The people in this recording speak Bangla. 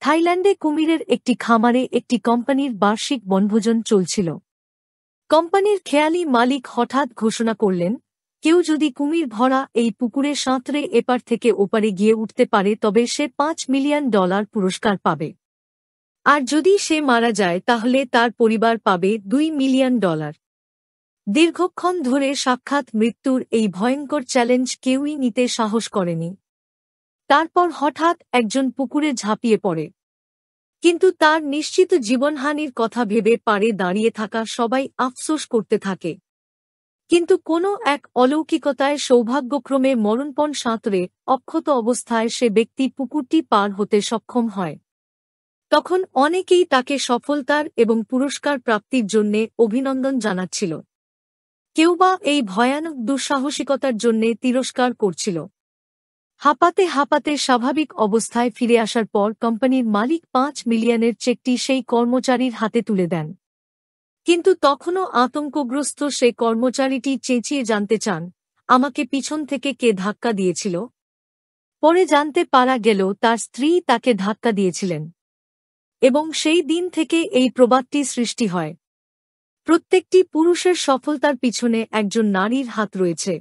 থাইল্যান্ডে কুমিরের একটি খামারে একটি কোম্পানির বার্ষিক বনভোজন চলছিল। কোম্পানির খেয়ালি মালিক হঠাৎ ঘোষণা করলেন, কেউ যদি কুমির ভরা এই পুকুরে সাঁতরে এপার থেকে ওপারে গিয়ে উঠতে পারে তবে সে $5 মিলিয়ন পুরস্কার পাবে। আর যদি সে মারা যায় তাহলে তার পরিবার পাবে $2 মিলিয়ন। দীর্ঘক্ষণ ধরে সাক্ষাৎ মৃত্যুর এই ভয়ঙ্কর চ্যালেঞ্জ কেউই নিতে সাহস করেনি। তারপর হঠাৎ একজন পুকুরে ঝাঁপিয়ে পড়ে, কিন্তু তার নিশ্চিত জীবনহানির কথা ভেবে পাড়ে দাঁড়িয়ে থাকা সবাই আফসোস করতে থাকে। কিন্তু কোনো এক অলৌকিকতায় সৌভাগ্যক্রমে মরণপণ সাঁতরে অক্ষত অবস্থায় সে ব্যক্তি পুকুরটি পার হতে সক্ষম হয়। তখন অনেকেই তাকে সফলতার এবং পুরস্কার প্রাপ্তির জন্যে অভিনন্দন জানাচ্ছিল, কেউ বা এই ভয়ানক দুঃসাহসিকতার জন্যে তিরস্কার করছিল। হাঁপাতে হাঁপাতে স্বাভাবিক অবস্থায় ফিরে আসার পর কোম্পানির মালিক $5 মিলিয়নের চেকটি সেই কর্মচারীর হাতে তুলে দেন। কিন্তু তখনও আতঙ্কগ্রস্ত সে কর্মচারীটি চেঁচিয়ে জানতে চান, আমাকে পিছন থেকে কে ধাক্কা দিয়েছিল? পরে জানতে পারা গেল তার স্ত্রী তাকে ধাক্কা দিয়েছিলেন। এবং সেই দিন থেকে এই প্রবাদটি সৃষ্টি হয়, প্রত্যেকটি পুরুষের সফলতার পিছনে একজন নারীর হাত রয়েছে।